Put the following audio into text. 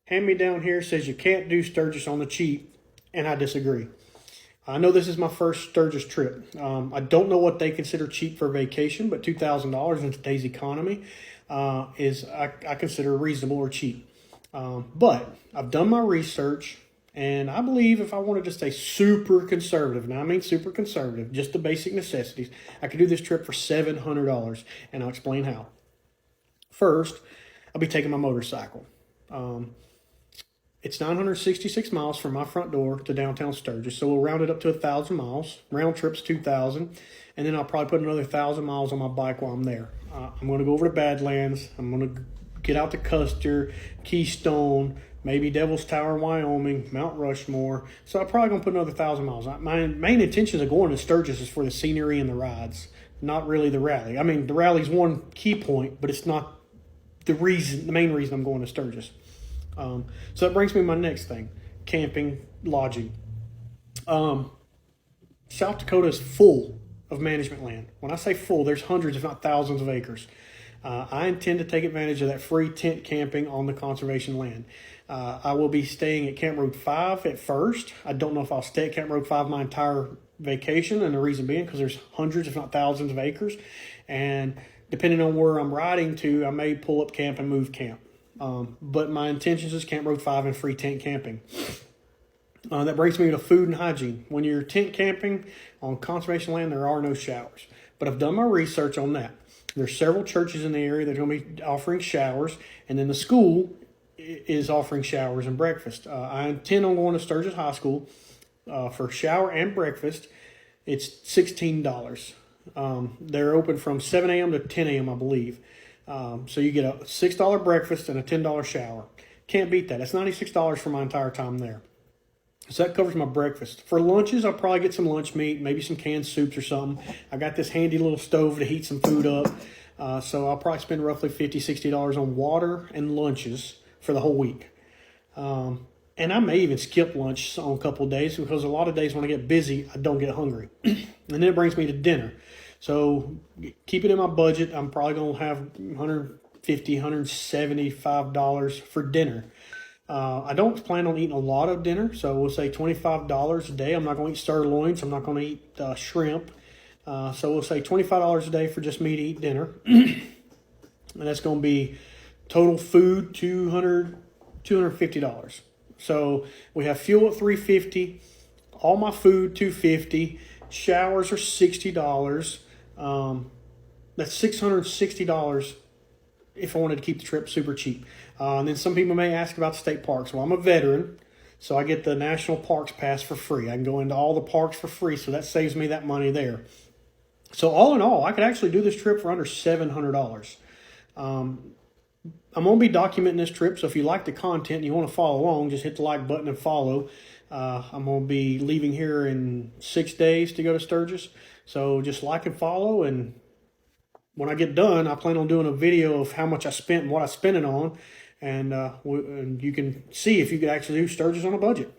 Hand me down here says you can't do Sturgis on the cheap, and I disagree. I know this is my first Sturgis trip. I don't know what they consider cheap for vacation, but $2,000 in today's economy I consider reasonable or cheap. But I've done my research, and I believe if I wanted to stay super conservative, and I mean super conservative, just the basic necessities, I could do this trip for $700, and I'll explain how. First, I'll be taking my motorcycle. It's 966 miles from my front door to downtown Sturgis, so we'll round it up to 1,000 miles. Round trip's 2,000, and then I'll probably put another 1,000 miles on my bike while I'm there. I'm going to go over to Badlands. I'm going to get out to Custer, Keystone, maybe Devil's Tower, Wyoming, Mount Rushmore. So I'm probably going to put another 1,000 miles. My main intention of going to Sturgis is for the scenery and the rides, not really the rally. I mean, the rally's one key point, but it's not the main reason I'm going to Sturgis. So that brings me to my next thing, camping, lodging. South Dakota is full of management land. When I say full, there's hundreds, if not thousands of acres. I intend to take advantage of that free tent camping on the conservation land. I will be staying at Camp Road 5 at first. I don't know if I'll stay at Camp Road 5 my entire vacation, and the reason being because there's hundreds, if not thousands of acres. And depending on where I'm riding to, I may pull up camp and move camp. But my intentions is Camp Road 5 and free tent camping. That brings me to food and hygiene. When you're tent camping on conservation land, there are no showers. But I've done my research on that. There's several churches in the area that are going to be offering showers, and then the school is offering showers and breakfast. I intend on going to Sturgis High School for shower and breakfast. It's $16. They're open from 7 a.m. to 10 a.m., I believe. So you get a $6 breakfast and a $10 shower. Can't beat that. That's $96 for my entire time there. So that covers my breakfast. For lunches, I'll probably get some lunch meat, maybe some canned soups or something. I got this handy little stove to heat some food up. So I'll probably spend roughly $50, $60 on water and lunches for the whole week. And I may even skip lunch on a couple of days because a lot of days when I get busy, I don't get hungry. And then it brings me to dinner. So keep it in my budget. I'm probably going to have $150, $175 for dinner. I don't plan on eating a lot of dinner, so we'll say $25 a day. I'm not going to eat sirloins. I'm not going to eat shrimp. So we'll say $25 a day for just me to eat dinner. And that's going to be total food, $250. So we have fuel at $350, all my food $250, showers are $60. That's $660 if I wanted to keep the trip super cheap. And then some people may ask about the state parks. Well, I'm a veteran, so I get the National Parks Pass for free. I can go into all the parks for free, so that saves me that money there. So all in all, I could actually do this trip for under $700. I'm going to be documenting this trip, so if you like the content and you want to follow along, just hit the like button and follow. I'm going to be leaving here in 6 days to go to Sturgis, so just like and follow, and when I get done, I plan on doing a video of how much I spent and what I spent it on, and you can see if you could actually do Sturgis on a budget.